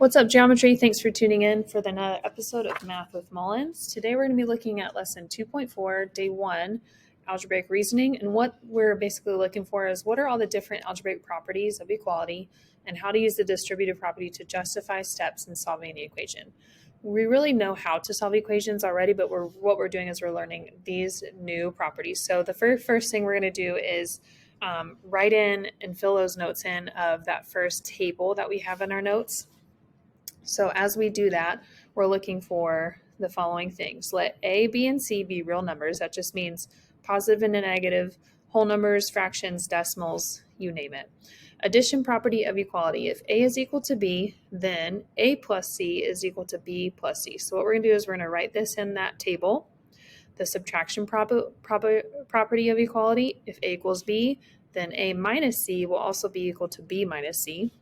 What's up, geometry? Thanks for tuning in for the episode of Math with Mullins. Today we're going to be looking at lesson 2.4, day 1, algebraic reasoning. And what we're basically looking for is what are all the different algebraic properties of equality and how to use the distributive property to justify steps in solving the equation. We really know how to solve equations already, but what we're doing is we're learning these new properties. So the first thing we're going to do is write in and fill those notes in of that first table that we have in our notes. So as we do that, we're looking for the following things. Let A, B, and C be real numbers. That just means positive and negative, whole numbers, fractions, decimals, you name it. Addition property of equality. If A is equal to B, then A plus C is equal to B plus C. So what we're going to do is we're going to write this in that table. The subtraction property of equality. If A equals B, then A minus C will also be equal to B minus C.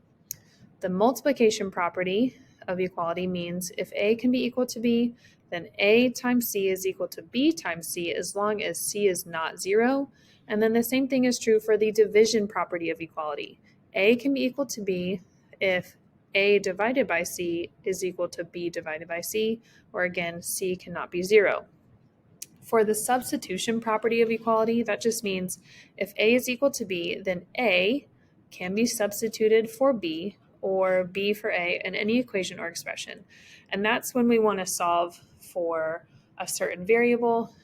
The multiplication property of equality means if A can be equal to B, then A times C is equal to B times C as long as C is not 0. And then the same thing is true for the division property of equality. A can be equal to B if A divided by C is equal to B divided by C, or again, C cannot be 0. For the substitution property of equality, that just means if A is equal to B, then A can be substituted for B or B for A in any equation or expression. And that's when we want to solve for a certain variable.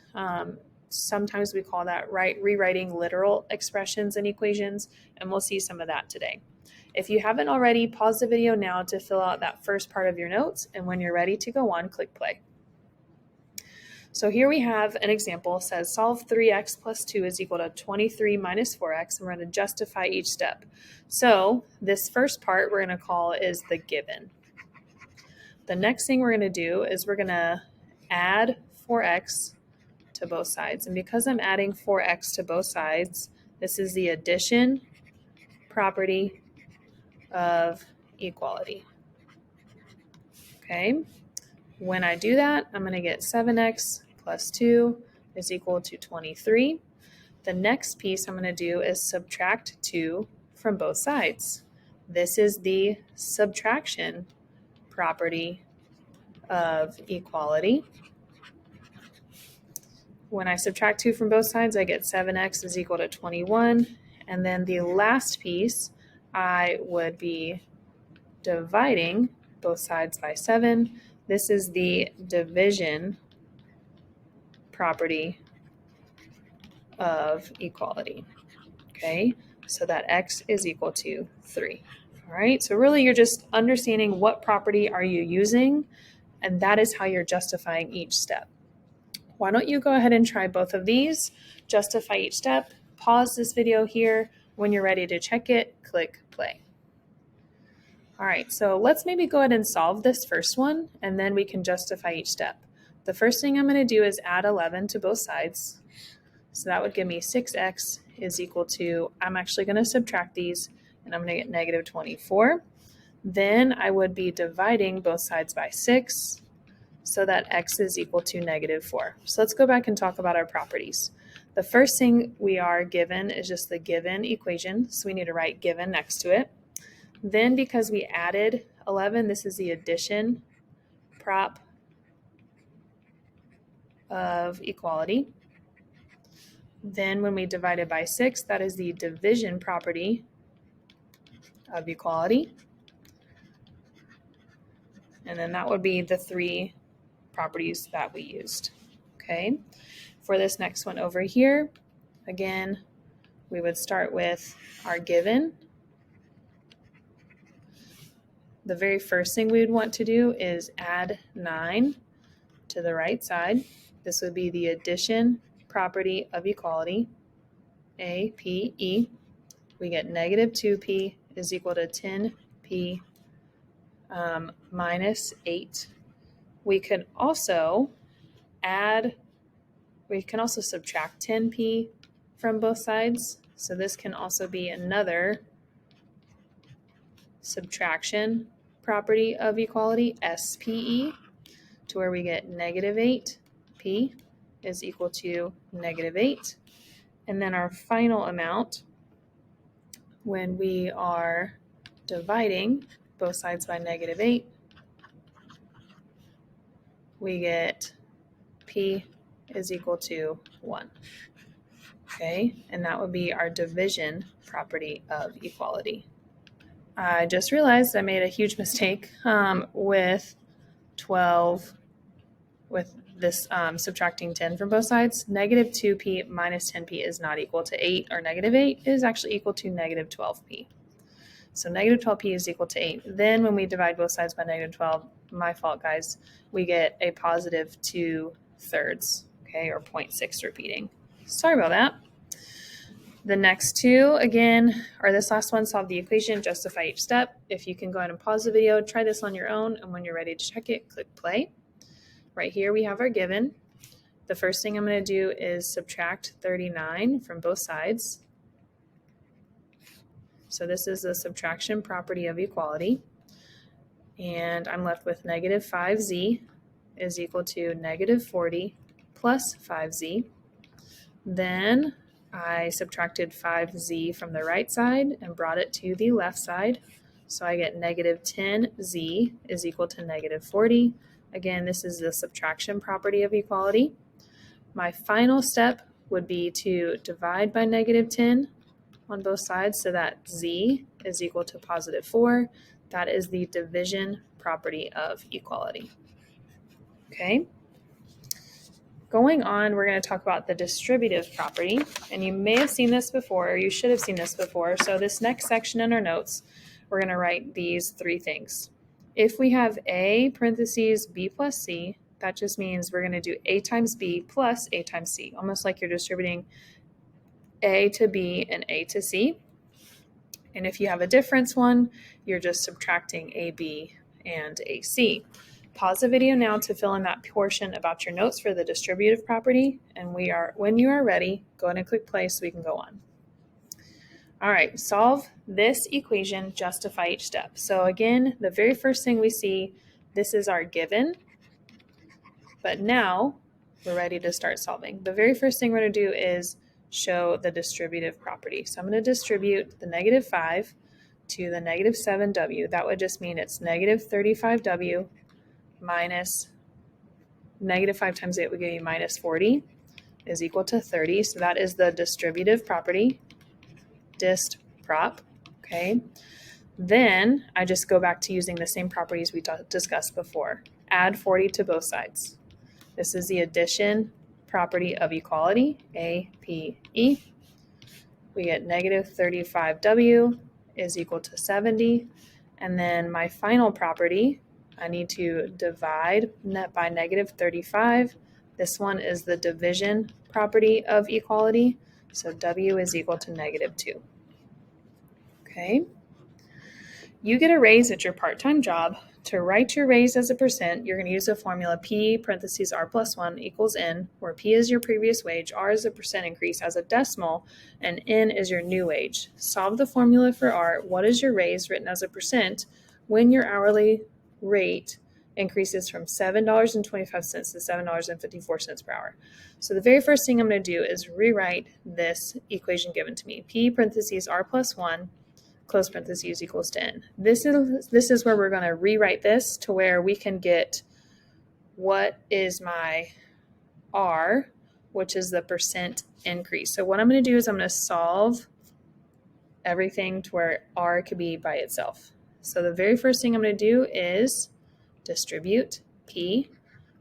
Sometimes we call that rewriting literal expressions in equations, and we'll see some of that today. If you haven't already, pause the video now to fill out that first part of your notes, and when you're ready to go on, click play. So here we have an example. It says solve 3x plus 2 is equal to 23 minus 4x, and we're going to justify each step. So this first part we're going to call is the given. The next thing we're going to do is we're going to add 4x to both sides. And because I'm adding 4x to both sides, this is the addition property of equality. Okay. When I do that, I'm going to get 7x plus 2 is equal to 23. The next piece I'm going to do is subtract 2 from both sides. This is the subtraction property of equality. When I subtract 2 from both sides, I get 7x is equal to 21. And then the last piece, I would be dividing both sides by 7. This is the division property of equality. Okay, so that x is equal to 3. All right, so really you're just understanding what property are you using, and that is how you're justifying each step. Why don't you go ahead and try both of these, justify each step, pause this video here. When you're ready to check it, click play. All right, so let's maybe go ahead and solve this first one, and then we can justify each step. The first thing I'm going to do is add 11 to both sides. So that would give me 6x is equal to, I'm actually going to subtract these, and I'm going to get negative 24. Then I would be dividing both sides by 6, so that x is equal to negative 4. So let's go back and talk about our properties. The first thing we are given is just the given equation, so we need to write given next to it. Then because we added 11, this is the addition prop of equality. Then when we divide it by 6, that is the division property of equality. And then that would be the 3 properties that we used. Okay, for this next one over here, again, we would start with our given. The very first thing we would want to do is add 9 to the right side. This would be the addition property of equality, A, P, E. We get negative 2p is equal to 10p minus 8. We can also subtract 10p from both sides. So this can also be another subtraction property of equality, SPE, to where we get negative 8p is equal to negative 8. And then our final amount, when we are dividing both sides by -8, we get P is equal to 1. Okay, and that would be our division property of equality. I just realized I made a huge mistake with 12, with this subtracting 10 from both sides. -2p minus 10p is not equal to 8, or -8 is actually equal to -12p. So -12p is equal to 8. Then when we divide both sides by -12, my fault guys, we get a positive 2/3, okay, or 0.6 repeating. Sorry about that. The next two, again, or this last one, solve the equation, justify each step. If you can go ahead and pause the video, try this on your own, and when you're ready to check it, click play. Right here we have our given. The first thing I'm going to do is subtract 39 from both sides. So this is the subtraction property of equality. And I'm left with -5z is equal to -40 plus 5z. Then I subtracted 5z from the right side and brought it to the left side. So I get -10z is equal to -40. Again, this is the subtraction property of equality. My final step would be to divide by -10 on both sides so that z is equal to +4. That is the division property of equality. Okay. Going on, we're going to talk about the distributive property, and you may have seen this before, or you should have seen this before. So this next section in our notes, we're going to write these three things. If we have a parentheses b plus c, that just means we're going to do a times b plus a times c, almost like you're distributing a to b and a to c. And if you have a difference one, you're just subtracting ab and ac. Pause the video now to fill in that portion about your notes for the distributive property, and when you are ready, go ahead and click play so we can go on. All right, solve this equation, justify each step. So again, the very first thing we see, this is our given, but now we're ready to start solving. The very first thing we're going to do is show the distributive property. So I'm going to distribute the -5 to the -7w. That would just mean it's -35w minus -5 times 8 would give you -40 is equal to 30. So that is the distributive property, dist prop, okay? Then I just go back to using the same properties we discussed before. Add 40 to both sides. This is the addition property of equality, APE. We get -35w is equal to 70. And then my final property, I need to divide by -35. This one is the division property of equality. So w is equal to -2. Okay. You get a raise at your part-time job. To write your raise as a percent, you're going to use the formula P parentheses R plus 1 equals N, where P is your previous wage, R is a percent increase as a decimal, and N is your new wage. Solve the formula for R. What is your raise written as a percent when your hourly rate increases from $7.25 to $7.54 per hour? So the very first thing I'm going to do is rewrite this equation given to me. P parentheses R plus 1 close parentheses equals to N. This is where we're going to rewrite this to where we can get what is my R, which is the percent increase. So what I'm going to do is I'm going to solve everything to where R could be by itself. So the very first thing I'm going to do is distribute P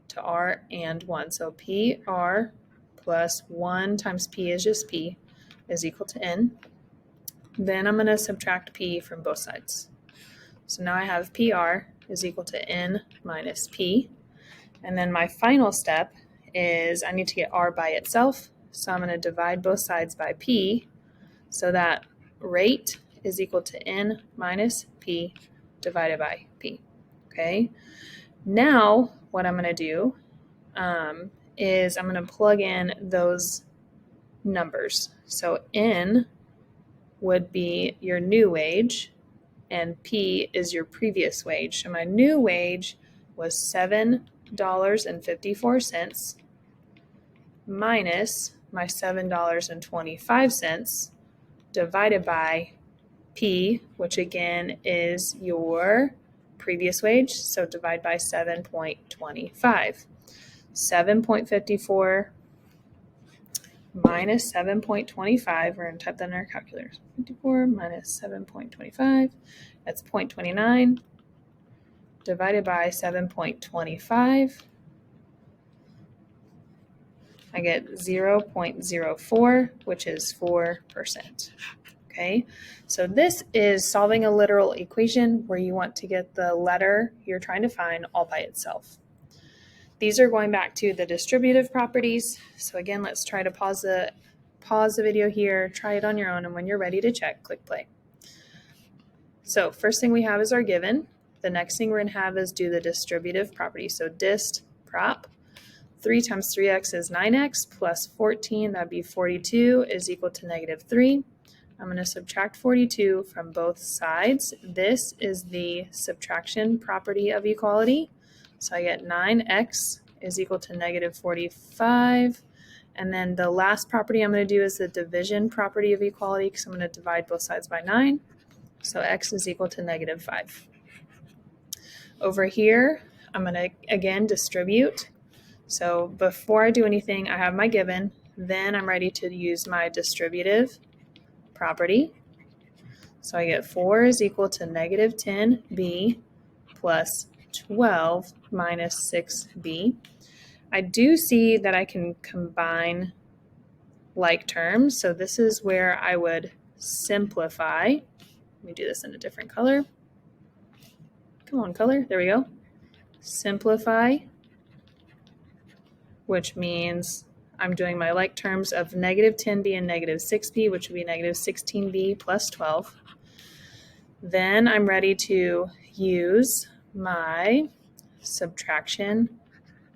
to R and 1. So PR plus 1 times P is just P is equal to N. Then I'm going to subtract P from both sides. So now I have PR is equal to N minus P. And then my final step is I need to get R by itself. So I'm going to divide both sides by P so that rate is equal to N minus P divided by P. Okay. Now what I'm going to do is I'm going to plug in those numbers. So N would be your new wage, and P is your previous wage. So my new wage was $7.54 minus my $7.25 divided by P, which again is your previous wage, so divide by 7.25. 7.54 minus 7.25, we're going to type that in our calculator. 54 minus 7.25, that's 0.29, divided by 7.25, I get 0.04, which is 4%. Okay, so this is solving a literal equation where you want to get the letter you're trying to find all by itself. These are going back to the distributive properties. So again, let's try to pause the video here, try it on your own, and when you're ready to check, click play. So first thing we have is our given. The next thing we're going to have is do the distributive property. So dist prop. 3 times 3x is 9x plus 14, that'd be 42, is equal to negative 3. I'm going to subtract 42 from both sides. This is the subtraction property of equality. So I get 9x is equal to negative 45. And then the last property I'm going to do is the division property of equality because I'm going to divide both sides by 9. So x is equal to negative 5. Over here, I'm going to, again, distribute. So before I do anything, I have my given. Then I'm ready to use my distributive property. So I get 4 is equal to negative 10b plus 12 minus 6b. I do see that I can combine like terms. So this is where I would simplify. Let me do this in a different color. Come on, color. There we go. Simplify, which means I'm doing my like terms of negative 10b and negative 6b, which would be negative 16b plus 12. Then I'm ready to use my subtraction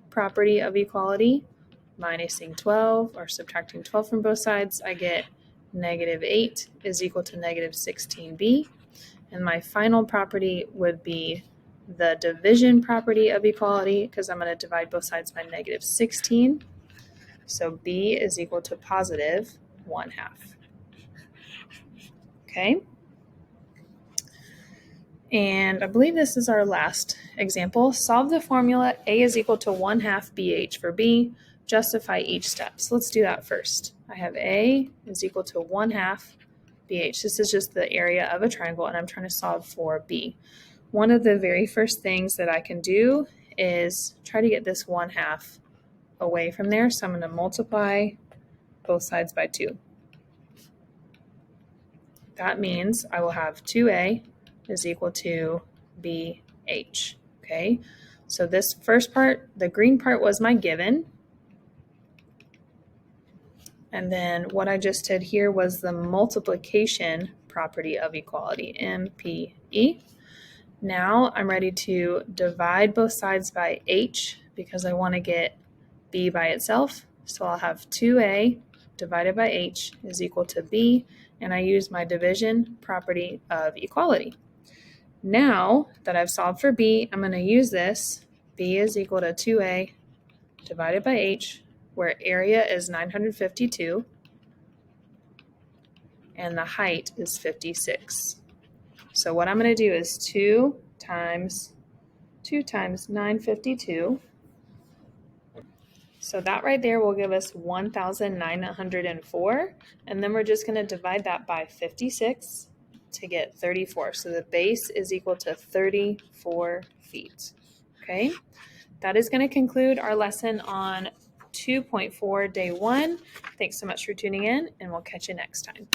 property of equality, minusing 12 or subtracting 12 from both sides. I get negative 8 is equal to negative 16b. And my final property would be the division property of equality because I'm going to divide both sides by negative 16. So b is equal to positive 1/2. Okay. And I believe this is our last example. Solve the formula A is equal to 1/2 BH for B. Justify each step. So let's do that first. I have A is equal to 1/2 BH. This is just the area of a triangle, and I'm trying to solve for B. One of the very first things that I can do is try to get this 1/2 away from there. So I'm going to multiply both sides by 2. That means I will have 2A is equal to BH. Okay, so this first part, the green part was my given. And then what I just did here was the multiplication property of equality, MPE. Now I'm ready to divide both sides by H because I want to get B by itself. So I'll have 2A divided by H is equal to B, and I use my division property of equality. Now that I've solved for B, I'm going to use this. B is equal to 2A divided by H, where area is 952 and the height is 56. So what I'm going to do is 2 times 952. So that right there will give us 1,904. And then we're just going to divide that by 56 to get 34. So the base is equal to 34 feet. Okay, that is going to conclude our lesson on 2.4 day 1. Thanks so much for tuning in, and we'll catch you next time.